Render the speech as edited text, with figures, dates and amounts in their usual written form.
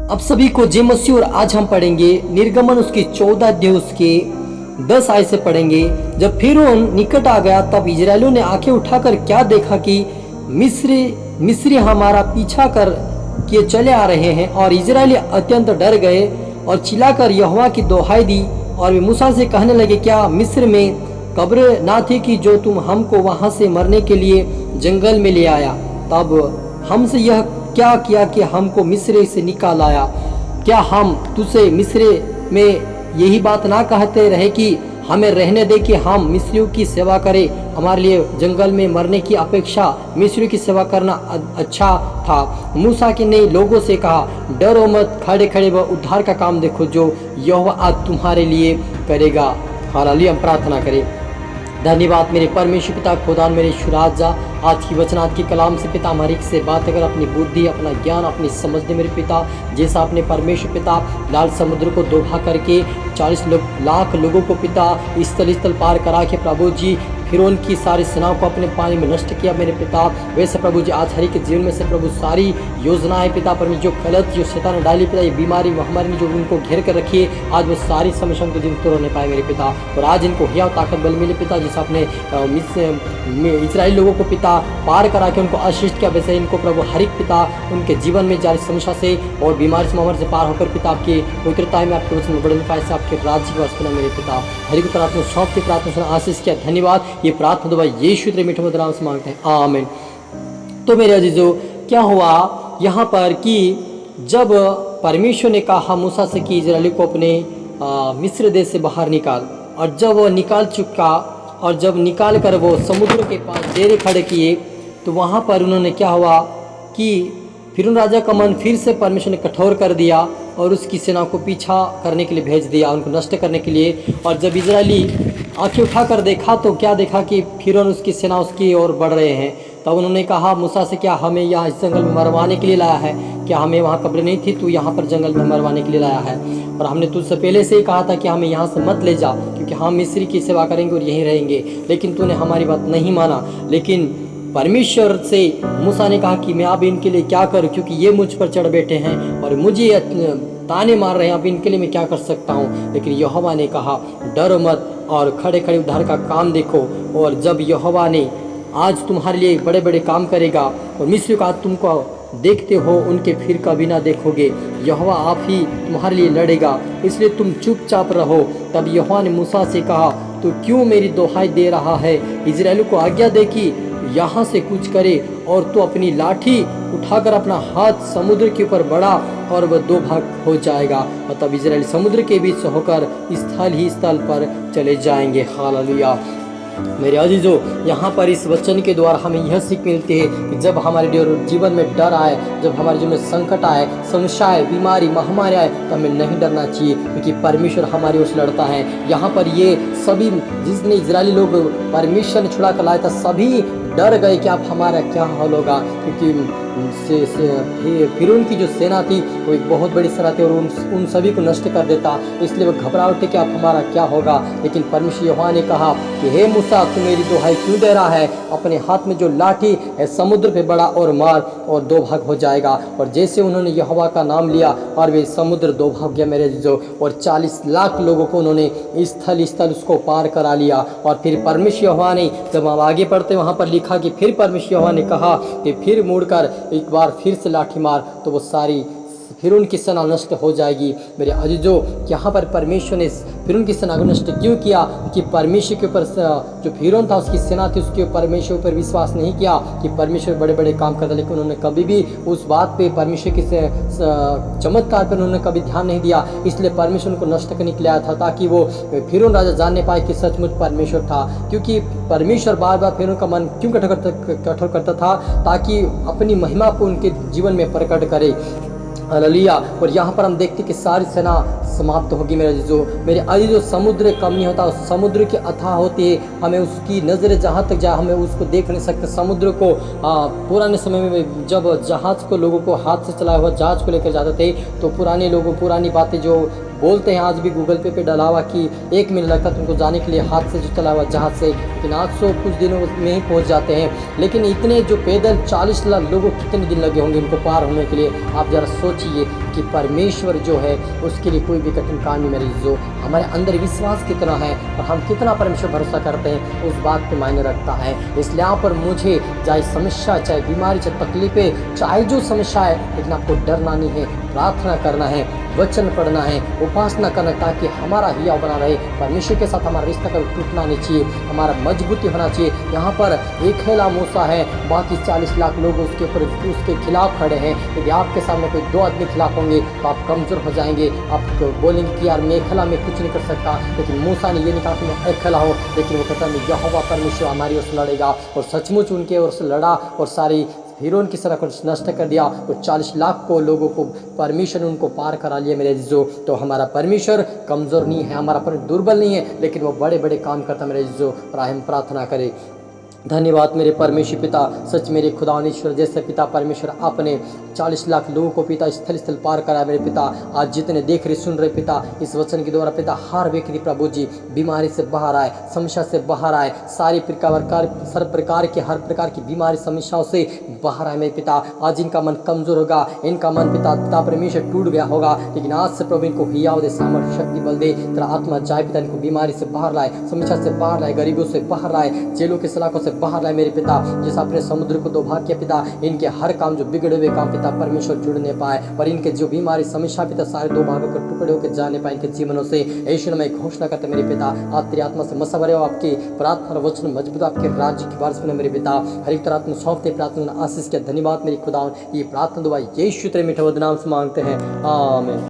अब सभी को जय मसीह। और आज हम पढ़ेंगे निर्गमन उसके 14 अध्याय उसके 10 आयत से पढ़ेंगे। जब फिरौन निकट आ गया तब इजरायलियों ने आंखें उठाकर क्या देखा कि मिस्री हमारा पीछा कर किए चले आ रहे हैं। और इजरायली अत्यंत डर गए और चिल्लाकर यहोवा की दोहाई दी। और वे मूसा से कहने लगे, क्या मिस्र में कब्र ना थी कि जो तुम हमको वहां से मरने के लिए जंगल में ले आया? तब हमसे यह क्या किया कि हमको मिस्र से निकाल आया? क्या हम तुझसे मिस्र में यही बात ना कहते रहे कि हमें रहने दे कि हम मिस्रियों की सेवा करें? हमारे लिए जंगल में मरने की अपेक्षा मिस्रियों की सेवा करना अच्छा था। मूसा ने लोगों से कहा, डरो मत, खड़े खड़े व उद्धार का काम देखो जो यहोवा आज तुम्हारे लिए करेगा। हालेलुया। हम प्रार्थना करें। धन्यवाद मेरे परमेश्वर पिता खुदा, मेरे शुराजा आज की वचनात् की कलाम से पिता हमारे से बात अगर अपनी बुद्धि, अपना ज्ञान, अपनी समझ दे मेरे पिता। जैसा अपने परमेश्वर पिता लाल समुद्र को दोभा करके 40 लाख लोगों को पिता स्थल पार करा के प्रभु जी फिरौन की सारी सेनाओं को अपने पानी में नष्ट किया मेरे पिता। वैसे प्रभु जी आज हरि के जीवन में से प्रभु सारी योजनाएं पिता परमेश्वर जो गलत जो शैतान ने डाली पिता, ये बीमारी महामारी ने जो उनको घेर कर रखी है, आज वो सारी समस्याओं को जिनको रोने पाए मेरे पिता। और आज इनको हिया ताकत बल मिले पिता, जिस अपने इजराइल लोगों को पिता पार करा के उनको आशीष किया, वैसे इनको प्रभु हर एक पिता उनके जीवन में जारी समस्या से और बीमारी से महामारी से पार होकर पिता आपकी पवित्रता में आपके वचन में बड़े पाए से आपके राज्य की वास्ते मेरे पिता हरि को प्रार्थना सौंप की प्रार्थना सुना आशीष किया। धन्यवाद। ये प्रार्थना दुआ यीशु के मीठे मधुर नाम से मांगते हैं, आमीन। तो मेरे अजीजों, क्या हुआ यहाँ पर कि जब परमेश्वर ने कहा मूसा से कि इजराइली को अपने मिस्र देश से बाहर निकाल, और जब वो निकाल चुका और जब निकाल कर वो समुद्र के पास डेरे खड़े किए, तो वहाँ पर उन्होंने क्या हुआ कि फिरौन राजा का मन फिर से परमेश्वर ने कठोर कर दिया और उसकी सेना को पीछा करने के लिए भेज दिया, उनको नष्ट करने के लिए। और जब इजरायली आंखें उठाकर देखा तो क्या देखा कि फिरौन उसकी सेना उसकी ओर बढ़ रहे हैं। तब उन्होंने कहा मूसा से, क्या हमें यहाँ इस जंगल में मरवाने के लिए लाया है? क्या हमें वहाँ कब्र नहीं थी? तू यहाँ पर जंगल में मरवाने के लिए लाया है। और हमने तुझसे पहले से ही कहा था कि हमें यहाँ से मत ले जा, क्योंकि हम मिस्री की सेवा करेंगे और यहीं रहेंगे, लेकिन तूने हमारी बात नहीं माना। लेकिन परमेश्वर से मूसा ने कहा कि मैं अब इनके लिए क्या करूं, क्योंकि ये मुझ पर चढ़ बैठे हैं और मुझे ताने मार रहे हैं, अब इनके लिए मैं क्या कर सकता हूं। लेकिन यहोवा ने कहा, डरो मत और खड़े खड़े उद्धार का काम देखो। और जब यहोवा ने आज तुम्हारे लिए बड़े बड़े काम करेगा और मिस्रियों का तुमको देखते हो, उनके फिर कभी ना देखोगे। यहोवा आप ही तुम्हारे लिए लड़ेगा, इसलिए तुम चुपचाप रहो। तब यहोवा ने मूसा से कहा, तो क्यों मेरी दोहाई दे रहा है? इजराइल को आज्ञा दे कि यहाँ से कुछ करे, और तो अपनी लाठी उठाकर अपना हाथ समुद्र के ऊपर बढ़ा और वह दो भाग हो जाएगा। और तब इजराइल समुद्र के बीच से होकर स्थल ही स्थल पर चले जाएंगे। हालेलुया। मेरे अजीजों, यहाँ पर इस वचन के द्वारा हमें यह सीख मिलती है कि जब हमारे जीवन में डर आए, जब हमारे जीवन में संकट आए, समस्या आए, बीमारी महामारी आए, तो हमें नहीं डरना चाहिए, क्योंकि परमेश्वर हमारी ओर से लड़ता है। यहाँ पर ये सभी जिसने इजरायली लोग परमेश्वर ने छुड़ा कर लाया था, सभी डर गए कि अब हमारा क्या हाल होगा, क्योंकि फिरौन की जो सेना थी वो एक बहुत बड़ी सेना थी और उन सभी को नष्ट कर देता, इसलिए वो घबरा उठे कि अब हमारा क्या होगा। लेकिन परमेश्वर यहोवा ने कहा कि हे मूसा, तू मेरी दोहाई क्यों दे रहा है? अपने हाथ में जो लाठी है समुद्र पे बड़ा और मार, और दो भाग हो जाएगा। और जैसे उन्होंने यहोवा का नाम लिया और वे समुद्र दो भाग गया मेरे जो, और 40 लाख लोगों को उन्होंने स्थल स्थल उसको पार करा लिया। और फिर परमेश्वर यहोवा ने, जब हम आगे पढ़ते वहाँ पर लिखा कि फिर परमेश्वर यहोवा ने कहा कि फिर मुड़कर एक बार फिर से लाठी मार, तो वो सारी फिरौन की सेना नष्ट हो जाएगी। मेरे अजीजों, यहाँ पर परमेश्वर ने फिरौन की सेना को नष्ट क्यों किया? कि परमेश्वर के ऊपर जो फिरौन था उसकी सेना थी, उसके परमेश्वर पर विश्वास नहीं किया कि परमेश्वर बड़े बड़े काम करता, लेकिन उन्होंने कभी भी उस बात पे परमेश्वर के चमत्कार पर उन्होंने कभी ध्यान नहीं दिया। इसलिए परमेश्वर उनको नष्ट करने के लिए आया था, ताकि वो फिरौन राजा जानने पाए कि सचमुच परमेश्वर था। क्योंकि परमेश्वर बार बार फिरौन का मन क्यों कठोर करता था? ताकि अपनी महिमा को उनके जीवन में प्रकट करे। हालेलुया। और यहाँ पर हम देखते कि सारी सेना समाप्त होगी मेरे अजीजों। मेरे अजीजों, समुद्र कम नहीं होता, समुद्र की अथाह होती है, हमें उसकी नज़र जहाँ तक जाए हमें उसको देख नहीं सकते। समुद्र को पुराने समय में जब जहाज़ को लोगों को हाथ से चलाया हुआ जहाज़ को लेकर जाते थे, तो पुराने लोगों पुरानी बातें जो बोलते हैं आज भी गूगल पे डाला हुआ कि 1 मिनट लगता था उनको जाने के लिए हाथ से जो चला हुआ जहाज से, लेकिन आज सो कुछ दिनों में ही पहुंच जाते हैं। लेकिन इतने जो पैदल 40 लाख लोगों कितने दिन लगे होंगे उनको पार होने के लिए? आप ज़रा सोचिए कि परमेश्वर जो है उसके लिए कोई भी कठिन काम नहीं मेरे जो हमारे अंदर विश्वास कितना है और हम कितना परमेश्वर भरोसा करते हैं उस बात पे मायने रखता है। इसलिए यहाँ पर मुझे चाहे समस्या, चाहे बीमारी, चाहे तकलीफें, चाहे जो समस्या है, लेकिन आपको डरना नहीं है, प्रार्थना करना है, वचन पढ़ना है, उपासना करना, ताकि हमारा हियाव बना रहे। परमेश्वर के साथ हमारा रिश्ता कभी टूटना नहीं चाहिए, हमारा मजबूती होना चाहिए। यहाँ पर एक अकेला मूसा है, बाकी 40 लाख लोग उसके ऊपर उसके खिलाफ खड़े हैं। यदि आपके सामने कोई 2 आदमी खिलाफ होंगे तो आप कमज़ोर हो जाएंगे, आप बोलेंगे कि यार मैं अकेला में कुछ नहीं कर सकता। लेकिन मूसा ने ये नहीं कहा कि मैं अकेला हूँ, लेकिन वो कहता मैं यहोवा परमेश्वर हमारी ओर से लड़ेगा, और सचमुच उनके ओर से लड़ा और सारी फिरौन की सड़क को नष्ट कर दिया और 40 लाख को लोगों को परमेश्वर ने उनको पार करा लिया मेरे अजीजों। तो हमारा परमेश्वर कमज़ोर नहीं है, हमारा परमेश्वर दुर्बल नहीं है, लेकिन वो बड़े बड़े काम करता है मेरे अजीजों। और हम प्रार्थना करें। धन्यवाद मेरे परमेश्वर पिता, सच मेरे खुदा ईश्वर जैसे पिता परमेश्वर आपने 40 लाख लोगों को पिता स्थल पार करा मेरे पिता। आज जितने देख रहे सुन रहे पिता इस वचन के द्वारा पिता, हर व्यक्ति प्रभु जी बीमारी से बाहर आए, समस्या से बाहर आए, सारी प्रकार की हर प्रकार की बीमारी समस्याओं से बाहर आए मेरे पिता। आज इनका मन कमजोर होगा, इनका मन पिता परमेश्वर टूट गया होगा, लेकिन आज से प्रभु इनको हियाव दे, सामर्थ्य शक्ति बल दे, तेरा आत्मा जाए पिता, इनको बीमारी से बाहर लाए, समस्या से बाहर लाए, गरीबों से बाहर लाए, जेलों के सलाखों से बाहर लाए मेरे पिता। जैसा अपने समुद्र को 2 भाग किया पिता, इनके हर काम जो बिगड़े हुए काम पिता परमेश्वर जुड़ने पाए, और इनके जो बीमारी समस्या पिता सारे 2 भागों के टुकड़े होकर जाने पाए इनके जीवनों से। यीशु में घोषणा करते मेरे पिता, आप तेरी आत्मा से मसवरे हो, आपकी प्रार्थना वचन मजबूत, आपके राज्य की वारिस बने मेरे पिता। हर एक तरह आत्मा सौंपते प्रार्थना आशीष के धन्यवाद मेरी खुदा। ये प्रार्थना दुआ यीशु तेरे मीठे वचन नाम से मांगते हैं, आमीन।